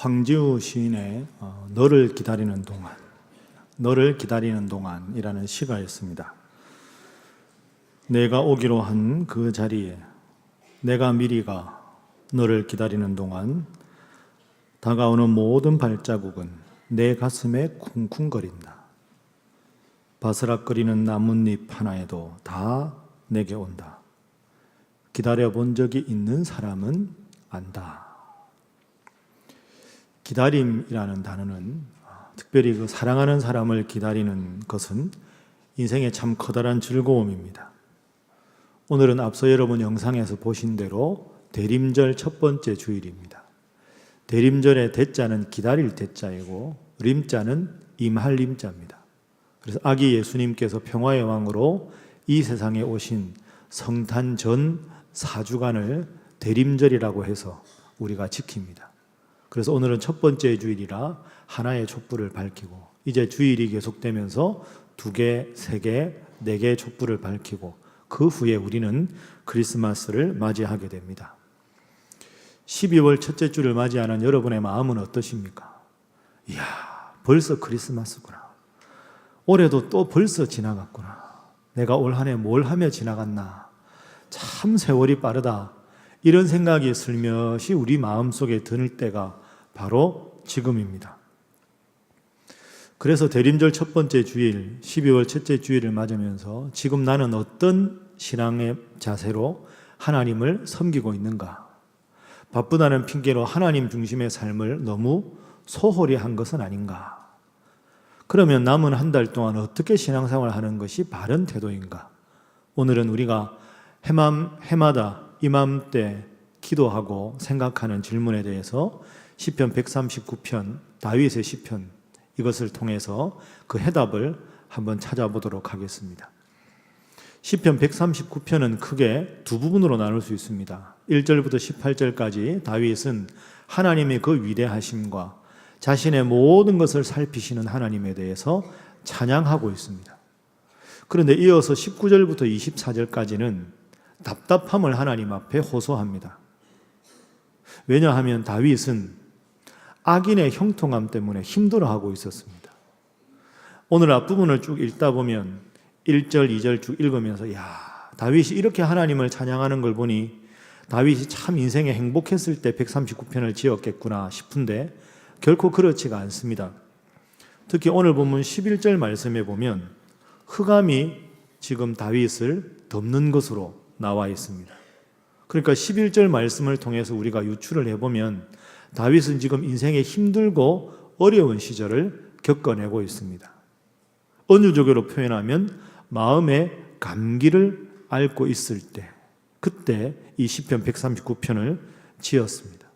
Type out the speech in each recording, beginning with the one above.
황지우 시인의 너를 기다리는 동안, 너를 기다리는 동안이라는 시가 있습니다. 내가 오기로 한 그 자리에 내가 미리 가 너를 기다리는 동안 다가오는 모든 발자국은 내 가슴에 쿵쿵거린다. 바스락거리는 나뭇잎 하나에도 다 내게 온다. 기다려본 적이 있는 사람은 안다. 기다림이라는 단어는 특별히 그 사랑하는 사람을 기다리는 것은 인생의 참 커다란 즐거움입니다. 오늘은 앞서 여러분 영상에서 보신 대로 대림절 첫 번째 주일입니다. 대림절의 대자는 기다릴 대자이고 림자는 임할 림자입니다. 그래서 아기 예수님께서 평화의 왕으로 이 세상에 오신 성탄 전 4주간을 대림절이라고 해서 우리가 지킵니다. 그래서 오늘은 첫 번째 주일이라 하나의 촛불을 밝히고 이제 주일이 계속되면서 2개, 3개, 4개의 촛불을 밝히고 그 후에 우리는 크리스마스를 맞이하게 됩니다. 12월 첫째 주를 맞이하는 여러분의 마음은 어떠십니까? 이야, 벌써 크리스마스구나. 올해도 또 벌써 지나갔구나. 내가 올 한 해 뭘 하며 지나갔나. 참 세월이 빠르다. 이런 생각이 슬며시 우리 마음속에 드는 때가 바로 지금입니다. 그래서 대림절 첫 번째 주일, 12월 첫째 주일을 맞으면서 지금 나는 어떤 신앙의 자세로 하나님을 섬기고 있는가? 바쁘다는 핑계로 하나님 중심의 삶을 너무 소홀히 한 것은 아닌가? 그러면 남은 한 달 동안 어떻게 신앙생활을 하는 것이 바른 태도인가? 오늘은 우리가 해마다 이맘때 기도하고 생각하는 질문에 대해서 시편 139편, 다윗의 시편 이것을 통해서 그 해답을 한번 찾아보도록 하겠습니다. 시편 139편은 크게 두 부분으로 나눌 수 있습니다. 1절부터 18절까지 다윗은 하나님의 그 위대하심과 자신의 모든 것을 살피시는 하나님에 대해서 찬양하고 있습니다. 그런데 이어서 19절부터 24절까지는 답답함을 하나님 앞에 호소합니다. 왜냐하면 다윗은 악인의 형통함 때문에 힘들어하고 있었습니다. 오늘 앞부분을 쭉 읽다 보면 1절, 2절 쭉 읽으면서 다윗이 이렇게 하나님을 찬양하는 걸 보니 다윗이 참 인생에 행복했을 때 139편을 지었겠구나 싶은데 결코 그렇지가 않습니다. 특히 오늘 본문 11절 말씀에 보면 흑암이 지금 다윗을 덮는 것으로 나와 있습니다. 그러니까 11절 말씀을 통해서 우리가 유추를 해보면 다윗은 지금 인생에 힘들고 어려운 시절을 겪어내고 있습니다. 은유적으로 표현하면 마음의 감기를 앓고 있을 때 그때 이 시편 139편을 지었습니다.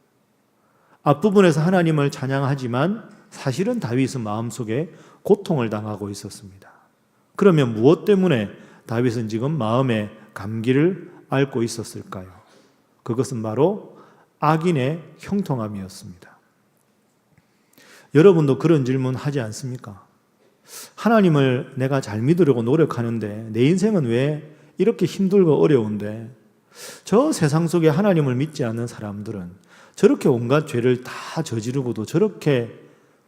앞부분에서 하나님을 찬양하지만 사실은 다윗은 마음속에 고통을 당하고 있었습니다. 그러면 무엇 때문에 다윗은 지금 마음의 감기를 앓고 있었을까요? 그것은 바로 악인의 형통함이었습니다. 여러분도 그런 질문 하지 않습니까? 하나님을 내가 잘 믿으려고 노력하는데 내 인생은 왜 이렇게 힘들고 어려운데 저 세상 속에 하나님을 믿지 않는 사람들은 저렇게 온갖 죄를 다 저지르고도 저렇게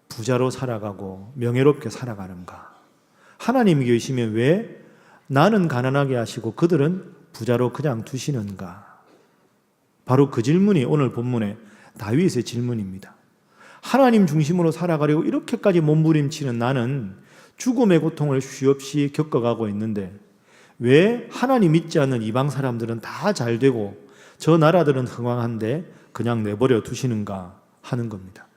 부자로 살아가고 명예롭게 살아가는가? 하나님이 계시면 왜 나는 가난하게 하시고 그들은 부자로 그냥 두시는가? 바로 그 질문이 오늘 본문의 다윗의 질문입니다. 하나님 중심으로 살아가려고 이렇게까지 몸부림치는 나는 죽음의 고통을 쉬없이 겪어가고 있는데 왜 하나님 믿지 않는 이방 사람들은 다 잘되고 저 나라들은 흥왕한데 그냥 내버려 두시는가 하는 겁니다.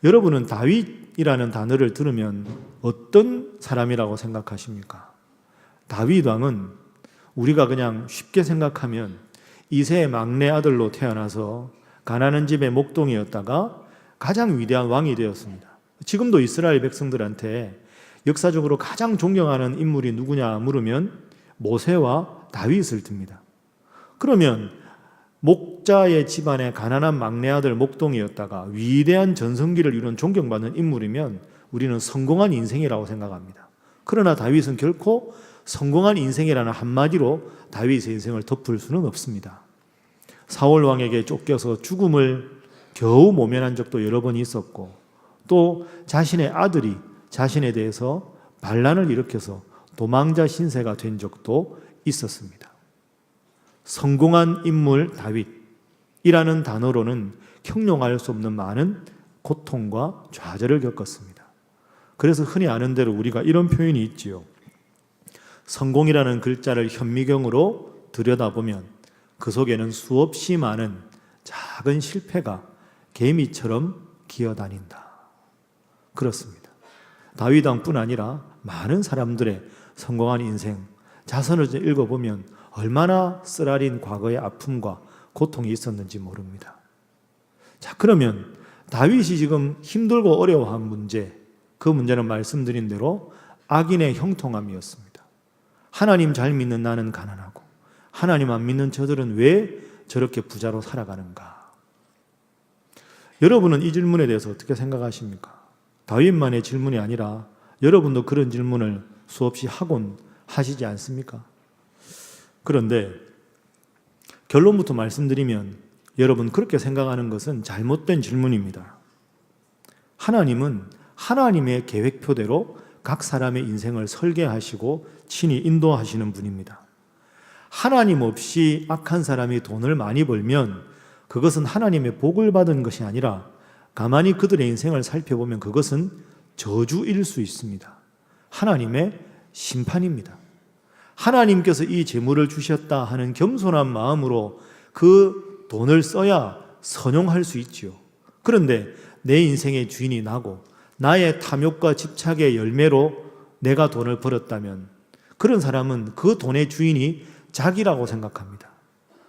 여러분은 다윗이라는 단어를 들으면 어떤 사람이라고 생각하십니까? 다윗 왕은 우리가 그냥 쉽게 생각하면 이새의 막내 아들로 태어나서 가나안 집의 목동이었다가 가장 위대한 왕이 되었습니다. 지금도 이스라엘 백성들한테 역사적으로 가장 존경하는 인물이 누구냐 물으면 모세와 다윗을 듭니다. 그러면 목자의 집안의 가난한 막내 아들 목동이었다가 위대한 전성기를 이룬 존경받는 인물이면 우리는 성공한 인생이라고 생각합니다. 그러나 다윗은 결코 성공한 인생이라는 한마디로 다윗의 인생을 덮을 수는 없습니다. 사울 왕에게 쫓겨서 죽음을 겨우 모면한 적도 여러 번 있었고, 또 자신의 아들이 자신에 대해서 반란을 일으켜서 도망자 신세가 된 적도 있었습니다. 성공한 인물 다윗이라는 단어로는 형용할 수 없는 많은 고통과 좌절을 겪었습니다. 그래서 흔히 아는 대로 우리가 이런 표현이 있지요. 성공이라는 글자를 현미경으로 들여다보면 그 속에는 수없이 많은 작은 실패가 개미처럼 기어다닌다. 그렇습니다. 다윗 왕뿐 아니라 많은 사람들의 성공한 인생, 자선을 읽어보면 얼마나 쓰라린 과거의 아픔과 고통이 있었는지 모릅니다. 자, 그러면 다윗이 지금 힘들고 어려워한 문제, 그 문제는 말씀드린 대로 악인의 형통함이었습니다. 하나님 잘 믿는 나는 가난하고 하나님 안 믿는 저들은 왜 저렇게 부자로 살아가는가? 여러분은 이 질문에 대해서 어떻게 생각하십니까? 다윗만의 질문이 아니라 여러분도 그런 질문을 수없이 하곤 하시지 않습니까? 그런데 결론부터 말씀드리면 여러분 그렇게 생각하는 것은 잘못된 질문입니다. 하나님은 하나님의 계획표대로 각 사람의 인생을 설계하시고 친히 인도하시는 분입니다. 하나님 없이 악한 사람이 돈을 많이 벌면 그것은 하나님의 복을 받은 것이 아니라 가만히 그들의 인생을 살펴보면 그것은 저주일 수 있습니다. 하나님의 심판입니다. 하나님께서 이 재물을 주셨다 하는 겸손한 마음으로 그 돈을 써야 선용할 수 있지요. 그런데 내 인생의 주인이 나고 나의 탐욕과 집착의 열매로 내가 돈을 벌었다면 그런 사람은 그 돈의 주인이 자기라고 생각합니다.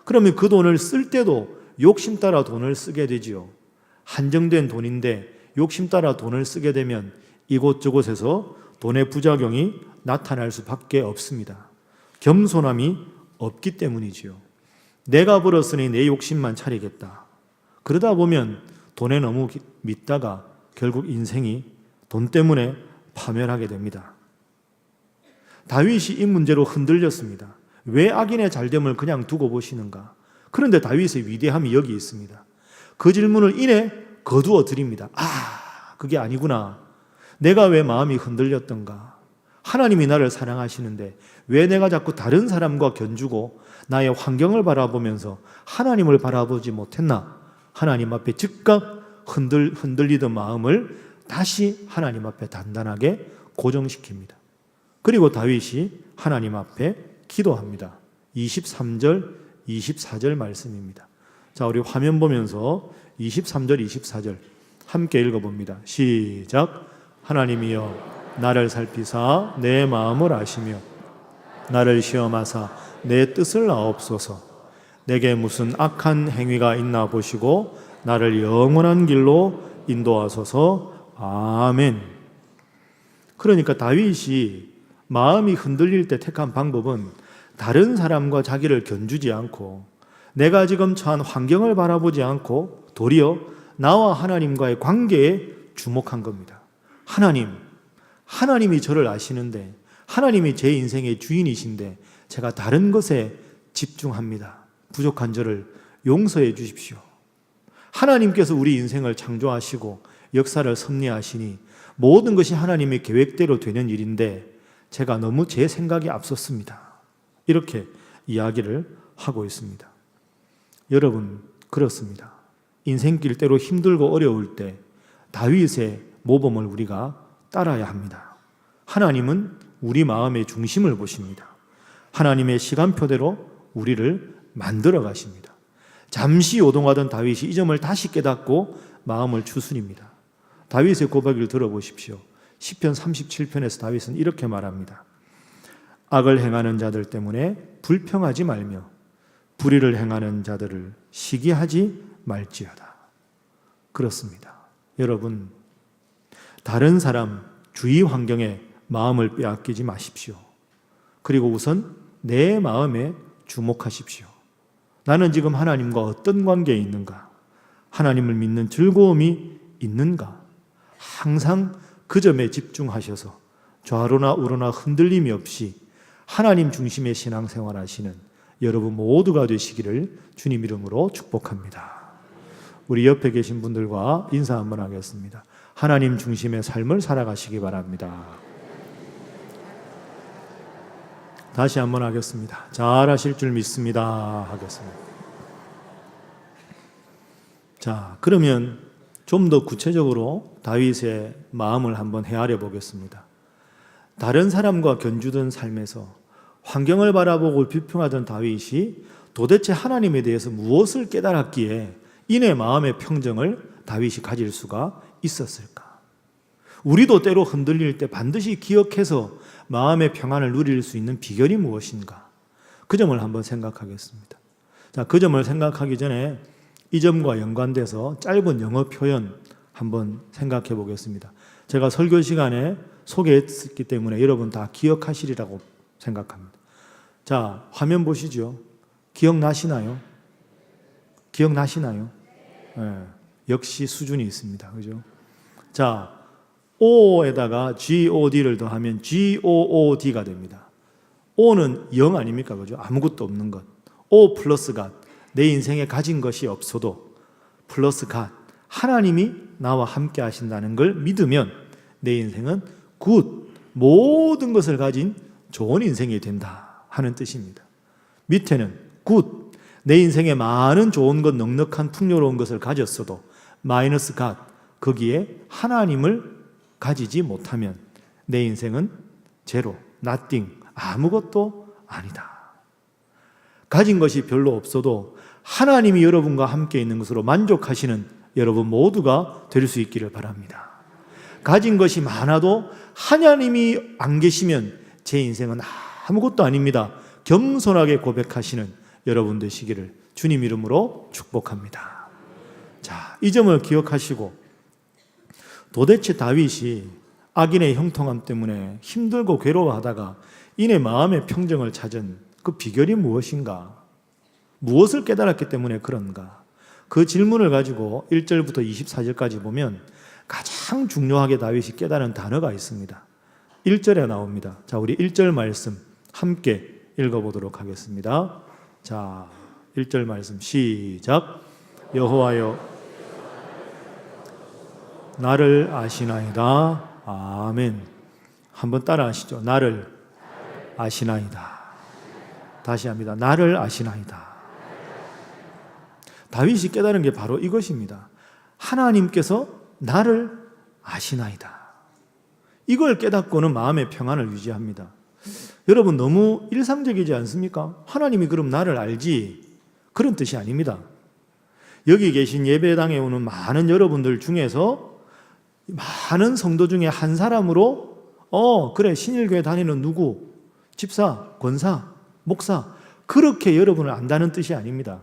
그러면 그 돈을 쓸 때도 욕심 따라 돈을 쓰게 되지요. 한정된 돈인데 욕심 따라 돈을 쓰게 되면 이곳저곳에서 돈의 부작용이 나타날 수밖에 없습니다. 겸손함이 없기 때문이지요. 내가 벌었으니 내 욕심만 차리겠다. 그러다 보면 돈에 너무 믿다가 결국 인생이 돈 때문에 파멸하게 됩니다. 다윗이 이 문제로 흔들렸습니다. 왜 악인의 잘됨을 그냥 두고 보시는가? 그런데 다윗의 위대함이 여기 있습니다. 그 질문을 이내 거두어 드립니다. 그게 아니구나. 내가 왜 마음이 흔들렸던가? 하나님이 나를 사랑하시는데 왜 내가 자꾸 다른 사람과 견주고 나의 환경을 바라보면서 하나님을 바라보지 못했나? 하나님 앞에 즉각 흔들리던 마음을 다시 하나님 앞에 단단하게 고정시킵니다. 그리고 다윗이 하나님 앞에 기도합니다. 23절, 24절 말씀입니다. 자, 우리 화면 보면서 23절, 24절 함께 읽어봅니다. 시작. 하나님이여 나를 살피사 내 마음을 아시며 나를 시험하사 내 뜻을 아옵소서. 내게 무슨 악한 행위가 있나 보시고 나를 영원한 길로 인도하소서. 아멘. 그러니까 다윗이 마음이 흔들릴 때 택한 방법은 다른 사람과 자기를 견주지 않고 내가 지금 처한 환경을 바라보지 않고 도리어 나와 하나님과의 관계에 주목한 겁니다. 하나님이 저를 아시는데 하나님이 제 인생의 주인이신데 제가 다른 것에 집중합니다. 부족한 저를 용서해 주십시오. 하나님께서 우리 인생을 창조하시고 역사를 섭리하시니 모든 것이 하나님의 계획대로 되는 일인데 제가 너무 제 생각이 앞섰습니다. 이렇게 이야기를 하고 있습니다. 여러분, 그렇습니다. 인생길 때로 힘들고 어려울 때 다윗의 모범을 우리가 따라야 합니다. 하나님은 우리 마음의 중심을 보십니다. 하나님의 시간표대로 우리를 만들어 가십니다. 잠시 요동하던 다윗이 이 점을 다시 깨닫고 마음을 추스립니다. 다윗의 고백을 들어보십시오. 시편 37편에서 다윗은 이렇게 말합니다. 악을 행하는 자들 때문에 불평하지 말며 불의를 행하는 자들을 시기하지 말지어다. 그렇습니다. 여러분, 다른 사람, 주위 환경에 마음을 빼앗기지 마십시오. 그리고 우선 내 마음에 주목하십시오. 나는 지금 하나님과 어떤 관계에 있는가? 하나님을 믿는 즐거움이 있는가? 항상 그 점에 집중하셔서 좌로나 우로나 흔들림이 없이 하나님 중심의 신앙생활 하시는 여러분 모두가 되시기를 주님 이름으로 축복합니다. 우리 옆에 계신 분들과 인사 한번 하겠습니다. 하나님 중심의 삶을 살아가시기 바랍니다. 다시 한번 하겠습니다. 잘하실 줄 믿습니다. 하겠습니다. 자, 그러면 좀 더 구체적으로 다윗의 마음을 한번 헤아려 보겠습니다. 다른 사람과 견주던 삶에서 환경을 바라보고 비평하던 다윗이 도대체 하나님에 대해서 무엇을 깨달았기에 이내 마음의 평정을 다윗이 가질 수가 있었을까? 우리도 때로 흔들릴 때 반드시 기억해서 마음의 평안을 누릴 수 있는 비결이 무엇인가? 그 점을 한번 생각하겠습니다. 자, 그 점을 생각하기 전에 이 점과 연관돼서 짧은 영어 표현 한번 생각해 보겠습니다. 제가 설교 시간에 소개했기 때문에 여러분 다 기억하시리라고 생각합니다. 자, 화면 보시죠. 기억나시나요? 기억나시나요? 네, 역시 수준이 있습니다. 그죠? 자, O에다가 GOD를 더하면 GOOD가 됩니다. O는 0 아닙니까? 그죠? 아무것도 없는 것. O 플러스 God. 내 인생에 가진 것이 없어도 플러스 God. 하나님이 나와 함께 하신다는 걸 믿으면 내 인생은 굿. 모든 것을 가진 좋은 인생이 된다 하는 뜻입니다. 밑에는 굿. 내 인생에 많은 좋은 것, 넉넉한 풍요로운 것을 가졌어도 마이너스 God. 거기에 하나님을 가지지 못하면 내 인생은 제로, nothing, 아무것도 아니다. 가진 것이 별로 없어도 하나님이 여러분과 함께 있는 것으로 만족하시는 여러분 모두가 될 수 있기를 바랍니다. 가진 것이 많아도 하나님이 안 계시면 제 인생은 아무것도 아닙니다. 겸손하게 고백하시는 여러분 되시기를 주님 이름으로 축복합니다. 자, 이 점을 기억하시고 도대체 다윗이 악인의 형통함 때문에 힘들고 괴로워하다가 이내 마음의 평정을 찾은 그 비결이 무엇인가? 무엇을 깨달았기 때문에 그런가? 그 질문을 가지고 1절부터 24절까지 보면 가장 중요하게 다윗이 깨달은 단어가 있습니다. 1절에 나옵니다. 자, 우리 1절 말씀 함께 읽어보도록 하겠습니다. 자, 1절 말씀 시작. 여호와여 나를 아시나이다. 아멘. 한번 따라 하시죠. 나를 아시나이다. 다시 합니다. 나를 아시나이다. 다윗이 깨달은 게 바로 이것입니다. 하나님께서 나를 아시나이다. 이걸 깨닫고는 마음의 평안을 유지합니다. 여러분 너무 일상적이지 않습니까? 하나님이 그럼 나를 알지? 그런 뜻이 아닙니다. 여기 계신 예배당에 오는 많은 여러분들 중에서 많은 성도 중에 한 사람으로 그래 신일교회 다니는 누구 집사, 권사, 목사 그렇게 여러분을 안다는 뜻이 아닙니다.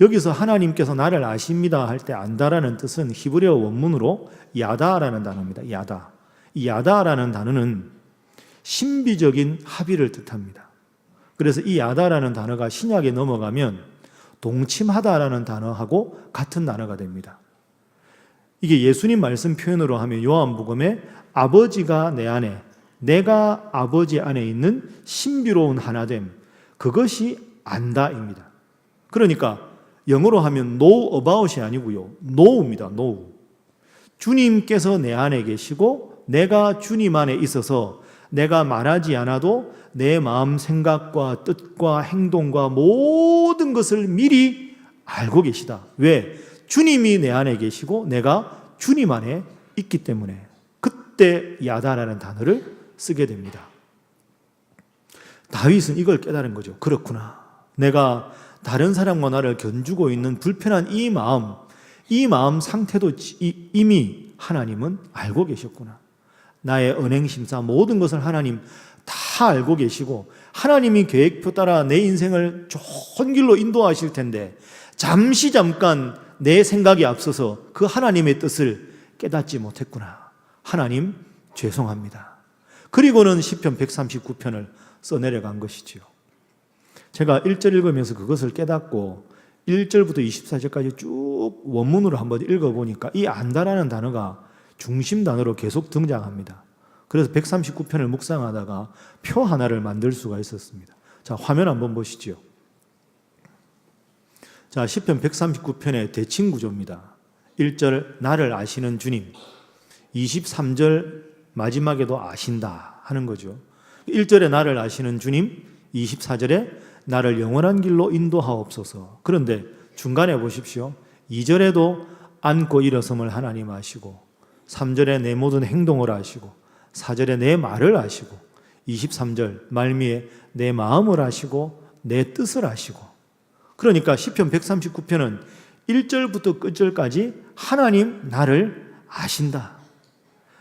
여기서 하나님께서 나를 아십니다 할 때 안다라는 뜻은 히브리어 원문으로 야다라는 단어입니다. 야다. 이 야다라는 단어는 신비적인 합의를 뜻합니다. 그래서 이 야다라는 단어가 신약에 넘어가면 동침하다라는 단어하고 같은 단어가 됩니다. 이게 예수님 말씀 표현으로 하면 요한복음에 아버지가 내 안에 내가 아버지 안에 있는 신비로운 하나됨 그것이 안다입니다. 그러니까 영어로 하면 know about이 아니고요. know입니다. know. 주님께서 내 안에 계시고 내가 주님 안에 있어서 내가 말하지 않아도 내 마음 생각과 뜻과 행동과 모든 것을 미리 알고 계시다. 왜? 주님이 내 안에 계시고 내가 주님 안에 있기 때문에 그때 야다라는 단어를 쓰게 됩니다. 다윗은 이걸 깨달은 거죠. 그렇구나. 내가 다른 사람과 나를 견주고 있는 불편한 이 마음 상태도 이미 하나님은 알고 계셨구나. 나의 언행심사 모든 것을 하나님 다 알고 계시고 하나님이 계획표 따라 내 인생을 좋은 길로 인도하실 텐데 잠깐 내 생각이 앞서서 그 하나님의 뜻을 깨닫지 못했구나. 하나님 죄송합니다. 그리고는 시편 139편을 써내려간 것이지요. 제가 1절 읽으면서 그것을 깨닫고 1절부터 24절까지 쭉 원문으로 한번 읽어보니까 이 안다라는 단어가 중심 단어로 계속 등장합니다. 그래서 139편을 묵상하다가 표 하나를 만들 수가 있었습니다. 자, 화면 한번 보시죠. 자, 시편 139편의 대칭 구조입니다. 1절 나를 아시는 주님, 23절 마지막에도 아신다 하는 거죠. 1절에 나를 아시는 주님, 24절에 나를 영원한 길로 인도하옵소서. 그런데 중간에 보십시오. 2절에도 앉고 일어섬을 하나님 아시고, 3절에 내 모든 행동을 아시고, 4절에 내 말을 아시고, 23절 말미에 내 마음을 아시고 내 뜻을 아시고. 그러니까 시편 139편은 1절부터 끝절까지 하나님 나를 아신다.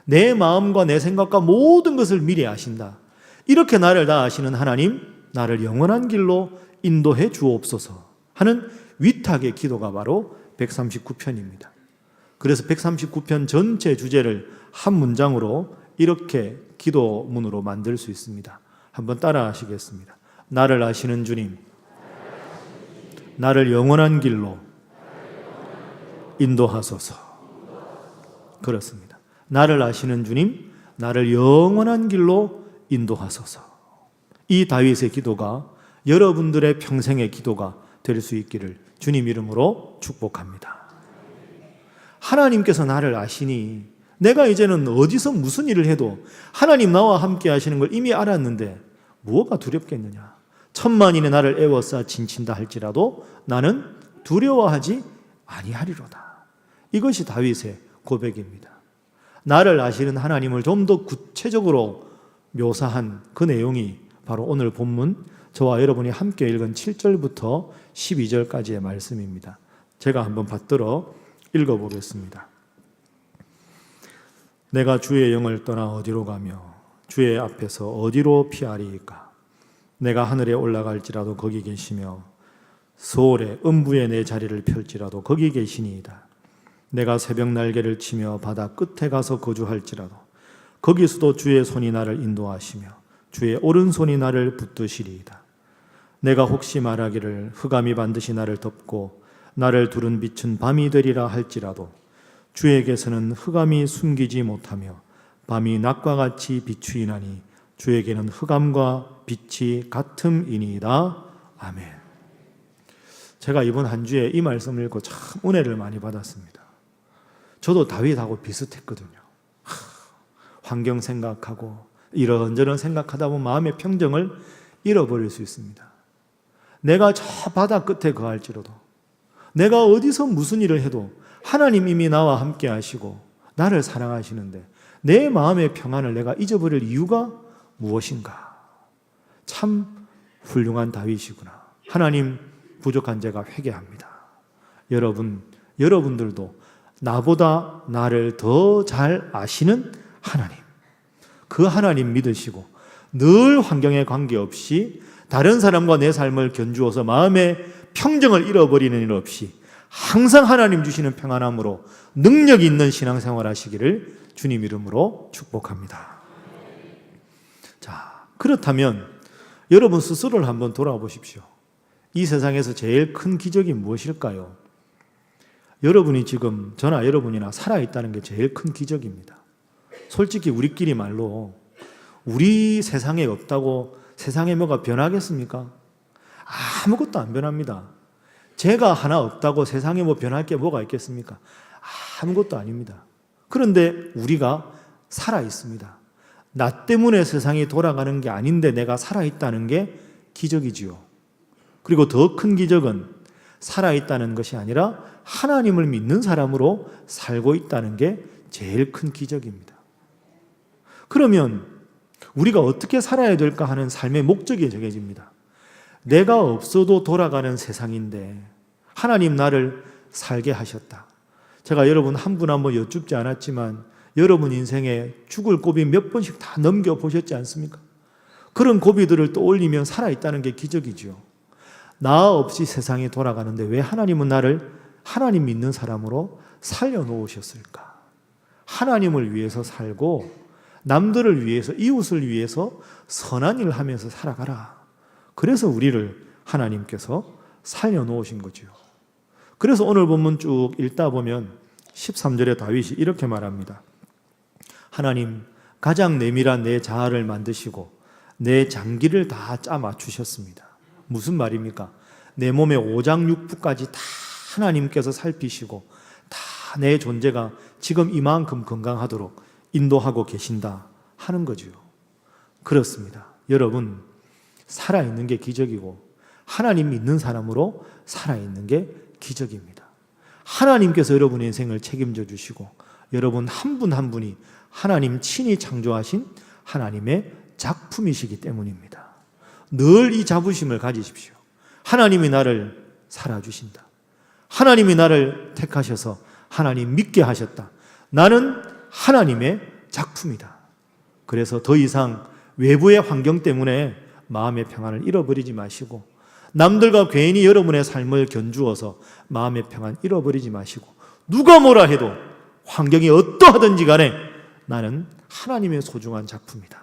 내 마음과 내 생각과 모든 것을 미리 아신다. 이렇게 나를 다 아시는 하나님, 나를 영원한 길로 인도해 주옵소서 하는 위탁의 기도가 바로 139편입니다. 그래서 139편 전체 주제를 한 문장으로 이렇게 기도문으로 만들 수 있습니다. 한번 따라 하시겠습니다. 나를 아시는 주님, 나를 영원한 길로 인도하소서. 그렇습니다. 나를 아시는 주님, 나를 영원한 길로 인도하소서. 이 다윗의 기도가 여러분들의 평생의 기도가 될 수 있기를 주님 이름으로 축복합니다. 하나님께서 나를 아시니 내가 이제는 어디서 무슨 일을 해도 하나님 나와 함께 하시는 걸 이미 알았는데 뭐가 두렵겠느냐. 천만인의 나를 애워싸 진친다 할지라도 나는 두려워하지 아니하리로다. 이것이 다윗의 고백입니다. 나를 아시는 하나님을 좀 더 구체적으로 묘사한 그 내용이 바로 오늘 본문 저와 여러분이 함께 읽은 7절부터 12절까지의 말씀입니다. 제가 한번 받들어 읽어보겠습니다. 내가 주의 영을 떠나 어디로 가며 주의 앞에서 어디로 피하리이까. 내가 하늘에 올라갈지라도 거기 계시며 소홀의 음부에 내 자리를 펼지라도 거기 계시니이다. 내가 새벽 날개를 치며 바다 끝에 가서 거주할지라도 거기서도 주의 손이 나를 인도하시며 주의 오른손이 나를 붙드시리이다. 내가 혹시 말하기를 흑암이 반드시 나를 덮고 나를 두른 빛은 밤이 되리라 할지라도 주에게서는 흑암이 숨기지 못하며 밤이 낮과 같이 비추이나니 주에게는 흑암과 빛이 같음이니이다. 아멘. 제가 이번 한 주에 이 말씀을 읽고 참 은혜를 많이 받았습니다. 저도 다윗하고 비슷했거든요. 환경 생각하고 이런저런 생각하다 보면 마음의 평정을 잃어버릴 수 있습니다. 내가 저 바다 끝에 거할지라도, 내가 어디서 무슨 일을 해도 하나님 이미 나와 함께 하시고 나를 사랑하시는데 내 마음의 평안을 내가 잊어버릴 이유가 무엇인가? 참 훌륭한 다윗이구나. 하나님, 부족한 제가 회개합니다. 여러분들도 나보다 나를 더 잘 아시는 하나님, 그 하나님 믿으시고 늘 환경에 관계없이 다른 사람과 내 삶을 견주어서 마음의 평정을 잃어버리는 일 없이 항상 하나님 주시는 평안함으로 능력 있는 신앙생활 하시기를 주님 이름으로 축복합니다. 자, 그렇다면 여러분 스스로를 한번 돌아보십시오. 이 세상에서 제일 큰 기적이 무엇일까요? 여러분이 지금 저나 여러분이나 살아있다는 게 제일 큰 기적입니다. 솔직히 우리끼리 말로 우리 세상에 없다고 세상에 뭐가 변하겠습니까? 아무것도 안 변합니다. 제가 하나 없다고 세상에 뭐 변할 게 뭐가 있겠습니까? 아무것도 아닙니다. 그런데 우리가 살아있습니다. 나 때문에 세상이 돌아가는 게 아닌데 내가 살아있다는 게 기적이지요. 그리고 더 큰 기적은 살아있다는 것이 아니라 하나님을 믿는 사람으로 살고 있다는 게 제일 큰 기적입니다. 그러면 우리가 어떻게 살아야 될까 하는 삶의 목적이 정해집니다. 내가 없어도 돌아가는 세상인데 하나님 나를 살게 하셨다. 제가 여러분 한 분 한 번 여쭙지 않았지만 여러분 인생에 죽을 고비 몇 번씩 다 넘겨보셨지 않습니까? 그런 고비들을 떠올리면 살아있다는 게 기적이죠. 나 없이 세상이 돌아가는데 왜 하나님은 나를 하나님 믿는 사람으로 살려놓으셨을까? 하나님을 위해서 살고 남들을 위해서, 이웃을 위해서 선한 일을 하면서 살아가라. 그래서 우리를 하나님께서 살려놓으신 거죠. 그래서 오늘 본문 쭉 읽다 보면 13절에 다윗이 이렇게 말합니다. 하나님, 가장 내밀한 내 자아를 만드시고 내 장기를 다 짜 맞추셨습니다. 무슨 말입니까? 내 몸의 오장육부까지 다 하나님께서 살피시고 다 내 존재가 지금 이만큼 건강하도록 인도하고 계신다 하는 거지요. 그렇습니다. 여러분, 살아있는 게 기적이고 하나님 믿는 사람으로 살아있는 게 기적입니다. 하나님께서 여러분의 인생을 책임져 주시고 여러분 한 분 한 분이 하나님 친히 창조하신 하나님의 작품이시기 때문입니다. 늘 이 자부심을 가지십시오. 하나님이 나를 살아주신다. 하나님이 나를 택하셔서 하나님 믿게 하셨다. 나는 하나님의 작품이다. 그래서 더 이상 외부의 환경 때문에 마음의 평안을 잃어버리지 마시고 남들과 괜히 여러분의 삶을 견주어서 마음의 평안 잃어버리지 마시고 누가 뭐라 해도 환경이 어떠하든지 간에 나는 하나님의 소중한 작품이다.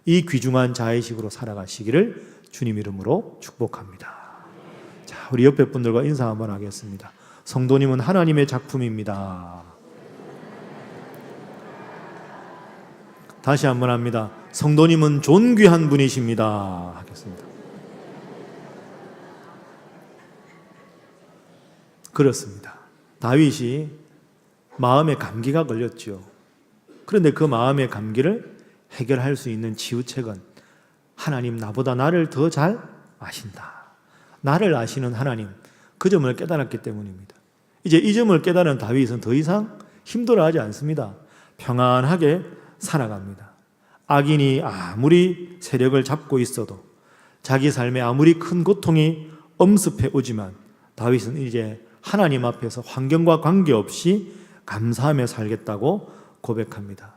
이 귀중한 자의식으로 살아가시기를 주님 이름으로 축복합니다. 자, 우리 옆에 분들과 인사 한번 하겠습니다. 성도님은 하나님의 작품입니다. 다시 한번 합니다. 성도님은 존귀한 분이십니다. 하겠습니다. 그렇습니다. 다윗이 마음에 감기가 걸렸죠. 그런데 그 마음의 감기를 해결할 수 있는 치유책은 하나님 나보다 나를 더 잘 아신다. 나를 아시는 하나님, 그 점을 깨달았기 때문입니다. 이제 이 점을 깨달은 다윗은 더 이상 힘들어하지 않습니다. 평안하게 살아갑니다. 악인이 아무리 세력을 잡고 있어도 자기 삶에 아무리 큰 고통이 엄습해 오지만 다윗은 이제 하나님 앞에서 환경과 관계없이 감사하며 살겠다고 고백합니다.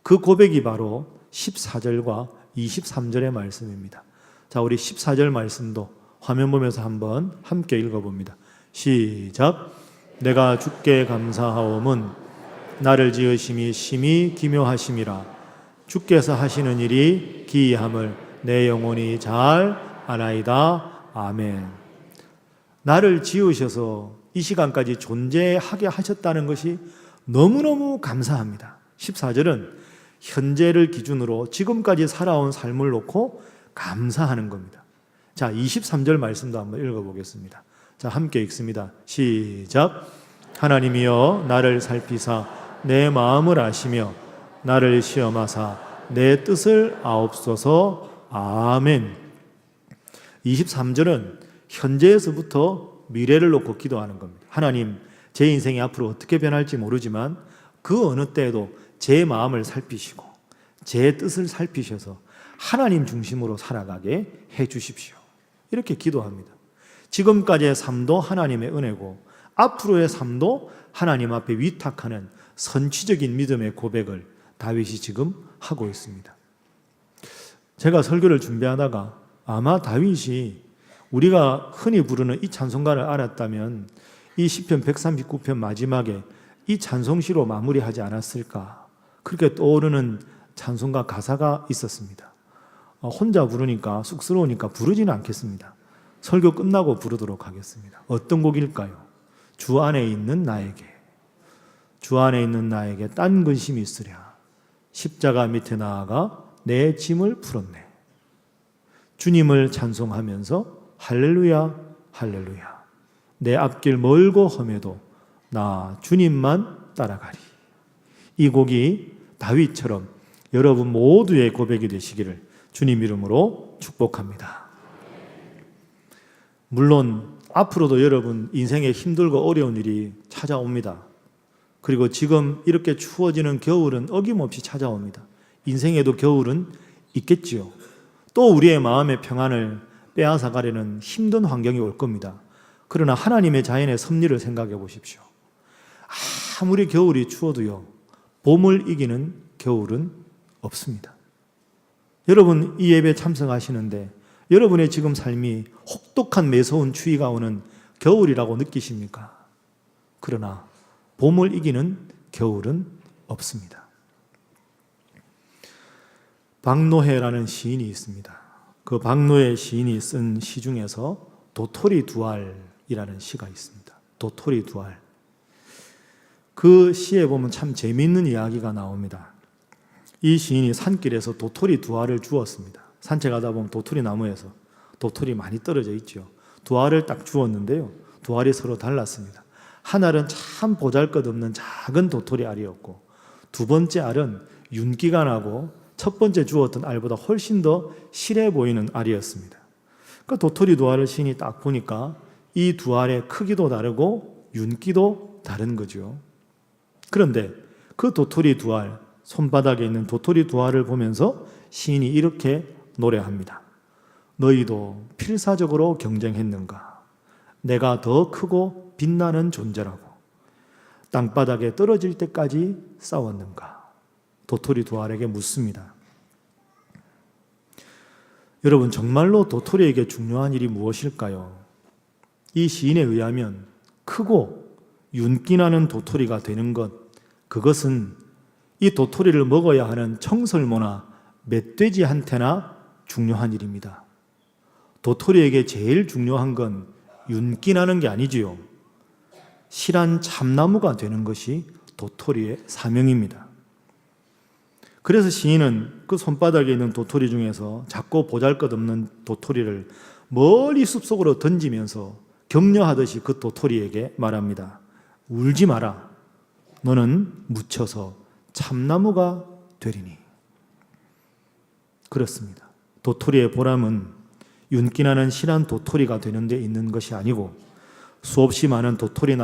그 고백이 바로 14절과 23절의 말씀입니다. 자, 우리 14절 말씀도 화면 보면서 한번 함께 읽어봅니다. 시작. 내가 주께 감사하옴은 나를 지으심이 심히 기묘하심이라. 주께서 하시는 일이 기이함을 내 영혼이 잘 아나이다. 아멘. 나를 지으셔서 이 시간까지 존재하게 하셨다는 것이 너무너무 감사합니다. 14절은 현재를 기준으로 지금까지 살아온 삶을 놓고 감사하는 겁니다. 자, 23절 말씀도 한번 읽어보겠습니다. 자, 함께 읽습니다. 시작. 하나님이여 나를 살피사 내 마음을 아시며 나를 시험하사 내 뜻을 아옵소서. 아멘. 23절은 현재에서부터 미래를 놓고 기도하는 겁니다. 하나님, 제 인생이 앞으로 어떻게 변할지 모르지만 그 어느 때에도 제 마음을 살피시고 제 뜻을 살피셔서 하나님 중심으로 살아가게 해 주십시오. 이렇게 기도합니다. 지금까지의 삶도 하나님의 은혜고 앞으로의 삶도 하나님 앞에 위탁하는 선취적인 믿음의 고백을 다윗이 지금 하고 있습니다. 제가 설교를 준비하다가 아마 다윗이 우리가 흔히 부르는 이 찬송가를 알았다면 이 시편 139편 마지막에 이 찬송시로 마무리하지 않았을까, 그렇게 떠오르는 찬송가 가사가 있었습니다. 혼자 부르니까 쑥스러우니까 부르지는 않겠습니다. 설교 끝나고 부르도록 하겠습니다. 어떤 곡일까요? 주 안에 있는 나에게, 주 안에 있는 나에게 딴 근심이 있으랴. 십자가 밑에 나아가 내 짐을 풀었네. 주님을 찬송하면서 할렐루야 할렐루야. 내 앞길 멀고 험해도 나 주님만 따라가리. 이 곡이 다윗처럼 여러분 모두의 고백이 되시기를 주님 이름으로 축복합니다. 물론 앞으로도 여러분 인생에 힘들고 어려운 일이 찾아옵니다. 그리고 지금 이렇게 추워지는 겨울은 어김없이 찾아옵니다. 인생에도 겨울은 있겠지요. 또 우리의 마음의 평안을 빼앗아가려는 힘든 환경이 올 겁니다. 그러나 하나님의 자연의 섭리를 생각해 보십시오. 아무리 겨울이 추워도요, 봄을 이기는 겨울은 없습니다. 여러분 이 예배 참석하시는데 여러분의 지금 삶이 혹독한 매서운 추위가 오는 겨울이라고 느끼십니까? 그러나 봄을 이기는 겨울은 없습니다. 박노해라는 시인이 있습니다. 그 박노해 시인이 쓴 시 중에서 도토리 두 알이라는 시가 있습니다. 도토리 두 알. 그 시에 보면 참 재미있는 이야기가 나옵니다. 이 시인이 산길에서 도토리 두 알을 주었습니다. 산책하다 보면 도토리 나무에서 도토리 많이 떨어져 있죠. 두 알을 딱 주었는데요. 두 알이 서로 달랐습니다. 한 알은 참 보잘것없는 작은 도토리 알이었고 두 번째 알은 윤기가 나고 첫 번째 주었던 알보다 훨씬 더 실해 보이는 알이었습니다. 그러니까 도토리 두 알을 시인이 딱 보니까 이 두 알의 크기도 다르고 윤기도 다른 거죠. 그런데 그 도토리 두 알, 손바닥에 있는 도토리 두 알을 보면서 시인이 이렇게 노래합니다. 너희도 필사적으로 경쟁했는가? 내가 더 크고 빛나는 존재라고. 땅바닥에 떨어질 때까지 싸웠는가? 도토리 두 알에게 묻습니다. 여러분, 정말로 도토리에게 중요한 일이 무엇일까요? 이 시인에 의하면 크고 윤기나는 도토리가 되는 것, 그것은 이 도토리를 먹어야 하는 청설모나 멧돼지한테나 중요한 일입니다. 도토리에게 제일 중요한 건 윤기나는 게 아니지요. 실한 참나무가 되는 것이 도토리의 사명입니다. 그래서 시인은 그 손바닥에 있는 도토리 중에서 작고 보잘것없는 도토리를 멀리 숲속으로 던지면서 격려하듯이 그 도토리에게 말합니다. 울지 마라. 너는 묻혀서 참나무가 되리니. 그렇습니다. 도토리의 보람은 윤기나는 실한 도토리가 되는 데 있는 것이 아니고 수없이 많은 도토리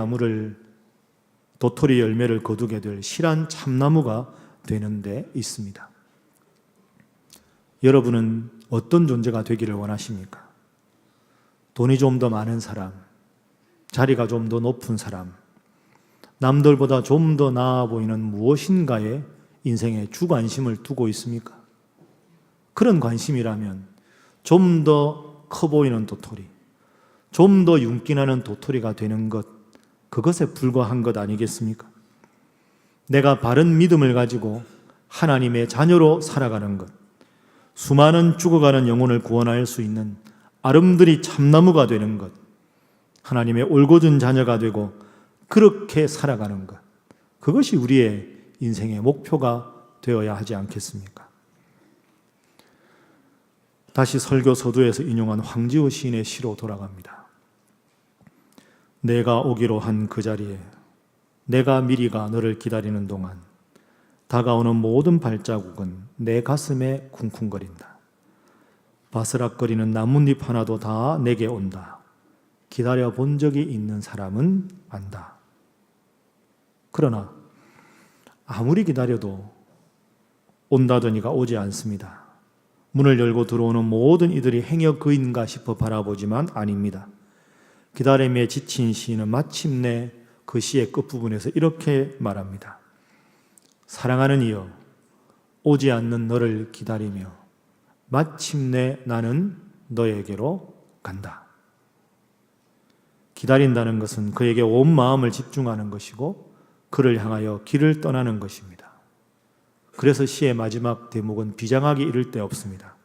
열매를 거두게 될 실한 참나무가 되는 데 있습니다. 여러분은 어떤 존재가 되기를 원하십니까? 돈이 좀 더 많은 사람, 자리가 좀 더 높은 사람, 남들보다 좀 더 나아 보이는 무엇인가에 인생에 주관심을 두고 있습니까? 그런 관심이라면 좀 더 커 보이는 도토리, 좀 더 윤기나는 도토리가 되는 것, 그것에 불과한 것 아니겠습니까? 내가 바른 믿음을 가지고 하나님의 자녀로 살아가는 것, 수많은 죽어가는 영혼을 구원할 수 있는 아름드리 참나무가 되는 것, 하나님의 올곧은 자녀가 되고 그렇게 살아가는 것, 그것이 우리의 인생의 목표가 되어야 하지 않겠습니까? 다시 설교 서두에서 인용한 황지우 시인의 시로 돌아갑니다. 내가 오기로 한 그 자리에 내가 미리가 너를 기다리는 동안 다가오는 모든 발자국은 내 가슴에 쿵쿵거린다. 바스락거리는 나뭇잎 하나도 다 내게 온다. 기다려 본 적이 있는 사람은 안다. 그러나 아무리 기다려도 온다더니가 오지 않습니다. 문을 열고 들어오는 모든 이들이 행여 그인가 싶어 바라보지만 아닙니다. 기다림에 지친 시인은 마침내 그 시의 끝부분에서 이렇게 말합니다. 사랑하는 이여, 오지 않는 너를 기다리며 마침내 나는 너에게로 간다. 기다린다는 것은 그에게 온 마음을 집중하는 것이고 그를 향하여 길을 떠나는 것입니다. 그래서 시의 마지막 대목은 비장하게 이를 데 없습니다.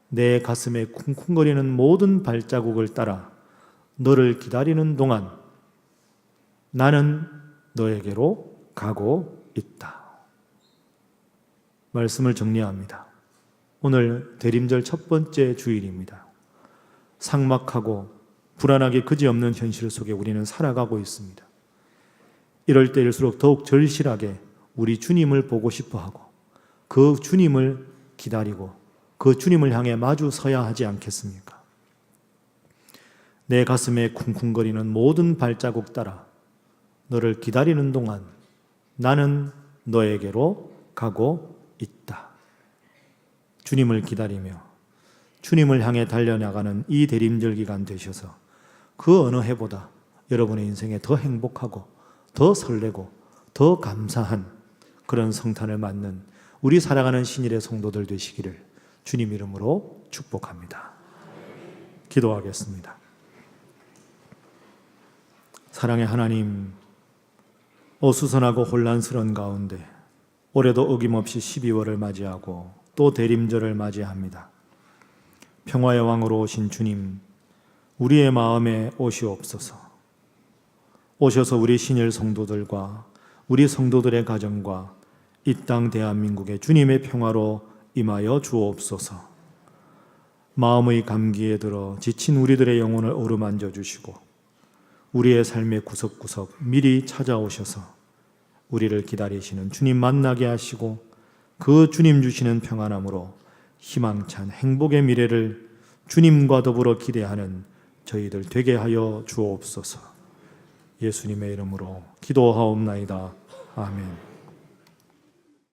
내 가슴에 쿵쿵거리는 모든 발자국을 따라 너를 기다리는 동안 나는 너에게로 가고 있다. 말씀을 정리합니다. 오늘 대림절 첫 번째 주일입니다. 삭막하고 불안하게 그지없는 현실 속에 우리는 살아가고 있습니다. 이럴 때일수록 더욱 절실하게 우리 주님을 보고 싶어하고 그 주님을 기다리고 그 주님을 향해 마주 서야 하지 않겠습니까? 내 가슴에 쿵쿵거리는 모든 발자국 따라 너를 기다리는 동안 나는 너에게로 가고 있다. 주님을 기다리며 주님을 향해 달려나가는 이 대림절 기간 되셔서 그 어느 해보다 여러분의 인생에 더 행복하고 더 설레고 더 감사한 그런 성탄을 맞는 우리 살아가는 신일의 성도들 되시기를 주님 이름으로 축복합니다. 기도하겠습니다. 사랑의 하나님, 어수선하고 혼란스러운 가운데 올해도 어김없이 12월을 맞이하고 또 대림절을 맞이합니다. 평화의 왕으로 오신 주님, 우리의 마음에 오시옵소서. 오셔서 우리 신일 성도들과 우리 성도들의 가정과 이 땅 대한민국의 주님의 평화로 임하여 주옵소서. 마음의 감기에 들어 지친 우리들의 영혼을 어루만져 주시고 우리의 삶의 구석구석 미리 찾아오셔서 우리를 기다리시는 주님 만나게 하시고 그 주님 주시는 평안함으로 희망찬 행복의 미래를 주님과 더불어 기대하는 저희들 되게 하여 주옵소서. 예수님의 이름으로 기도하옵나이다. 아멘.